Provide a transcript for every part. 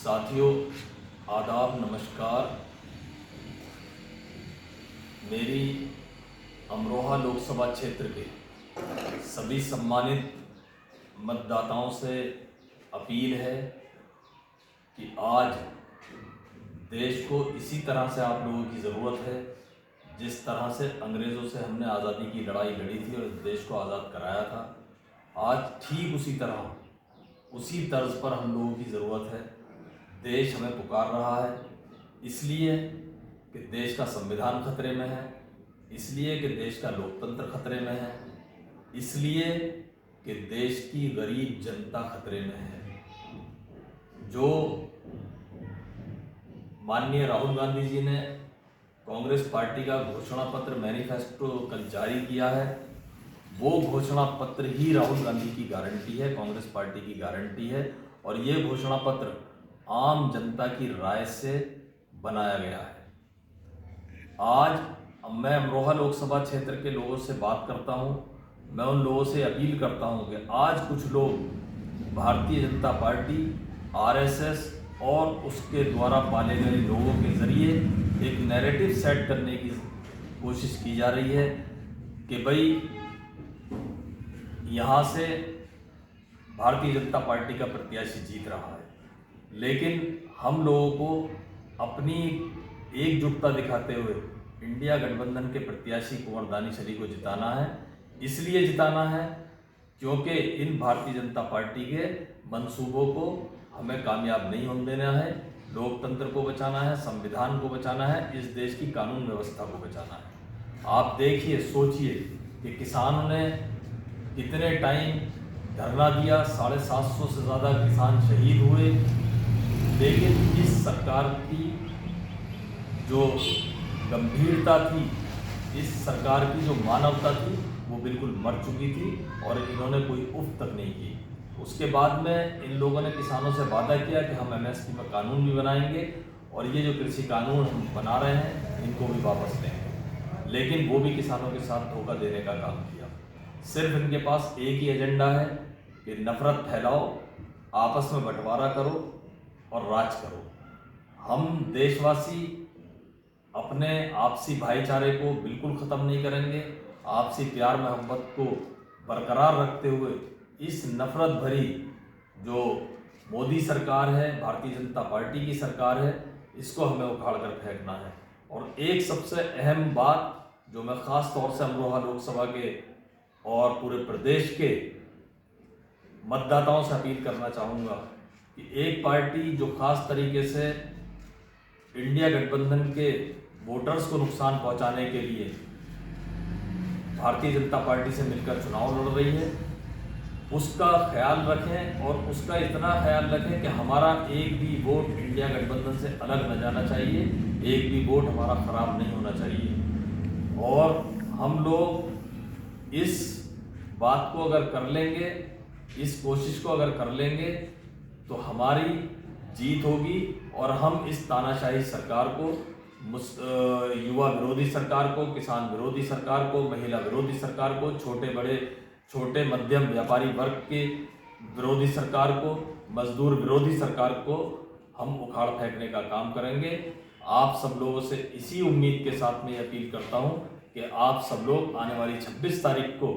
साथियों, आदाब, नमस्कार। मेरी अमरोहा लोकसभा क्षेत्र के सभी सम्मानित मतदाताओं से अपील है कि आज देश को इसी तरह से आप लोगों की ज़रूरत है जिस तरह से अंग्रेज़ों से हमने आज़ादी की लड़ाई लड़ी थी और इस देश को आज़ाद कराया था। आज ठीक उसी तरह, उसी तर्ज पर हम लोगों की ज़रूरत है। देश हमें पुकार रहा है, इसलिए कि देश का संविधान खतरे में है, इसलिए कि देश का लोकतंत्र खतरे में है, इसलिए कि देश की गरीब जनता खतरे में है। जो माननीय राहुल गांधी जी ने कांग्रेस पार्टी का घोषणा पत्र मैनिफेस्टो कल जारी किया है, वो घोषणा पत्र ही राहुल गांधी की गारंटी है, कांग्रेस पार्टी की गारंटी है। और ये घोषणा पत्र आम जनता की राय से बनाया गया है। आज मैं अमरोहा लोकसभा क्षेत्र के लोगों से बात करता हूं, मैं उन लोगों से अपील करता हूं कि आज कुछ लोग भारतीय जनता पार्टी, आरएसएस और उसके द्वारा पाले गए लोगों के ज़रिए एक नैरेटिव सेट करने की कोशिश की जा रही है कि भाई यहाँ से भारतीय जनता पार्टी का प्रत्याशी जीत रहा है। लेकिन हम लोगों को अपनी एकजुटता दिखाते हुए इंडिया गठबंधन के प्रत्याशी कुंवर दानिश अली को जिताना है। इसलिए जिताना है क्योंकि इन भारतीय जनता पार्टी के मंसूबों को हमें कामयाब नहीं होने देना है। लोकतंत्र को बचाना है, संविधान को बचाना है, इस देश की कानून व्यवस्था को बचाना है। आप देखिए, सोचिए कि किसानों ने कितने टाइम धरना दिया, 750 से ज़्यादा किसान शहीद हुए, लेकिन इस सरकार की जो गंभीरता थी, इस सरकार की जो मानवता थी, वो बिल्कुल मर चुकी थी और इन्होंने कोई उफ तक नहीं की। उसके बाद में इन लोगों ने किसानों से वादा किया कि हम एमएसपी में कानून भी बनाएंगे और ये जो कृषि कानून हम बना रहे हैं इनको भी वापस लेंगे। लेकिन वो भी किसानों के साथ धोखा देने का काम किया। सिर्फ इनके पास एक ही एजेंडा है कि नफरत फैलाओ, आपस में बंटवारा करो और राज करो। हम देशवासी अपने आपसी भाईचारे को बिल्कुल ख़त्म नहीं करेंगे। आपसी प्यार मोहब्बत को बरकरार रखते हुए इस नफरत भरी जो मोदी सरकार है, भारतीय जनता पार्टी की सरकार है, इसको हमें उखाड़ कर फेंकना है। और एक सबसे अहम बात जो मैं ख़ास तौर से अमरोहा लोकसभा के और पूरे प्रदेश के मतदाताओं से अपील करना चाहूँगा कि एक पार्टी जो ख़ास तरीके से इंडिया गठबंधन के वोटर्स को नुकसान पहुंचाने के लिए भारतीय जनता पार्टी से मिलकर चुनाव लड़ रही है, उसका ख्याल रखें और उसका इतना ख्याल रखें कि हमारा एक भी वोट इंडिया गठबंधन से अलग न जाना चाहिए, एक भी वोट हमारा ख़राब नहीं होना चाहिए। और हम लोग इस बात को अगर कर लेंगे, इस कोशिश को अगर कर लेंगे तो हमारी जीत होगी और हम इस तानाशाही सरकार को, युवा विरोधी सरकार को, किसान विरोधी सरकार को, महिला विरोधी सरकार को, छोटे मध्यम व्यापारी वर्ग के विरोधी सरकार को, मजदूर विरोधी सरकार को हम उखाड़ फेंकने का काम करेंगे। आप सब लोगों से इसी उम्मीद के साथ मैं अपील करता हूं कि आप सब लोग आने वाली 26 तारीख को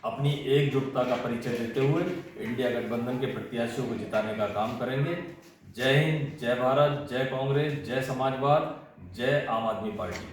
अपनी एकजुटता का परिचय देते हुए इंडिया गठबंधन के प्रत्याशियों को जिताने का काम करेंगे। जय हिंद, जय भारत, जय कांग्रेस, जय समाजवाद, जय आम आदमी पार्टी।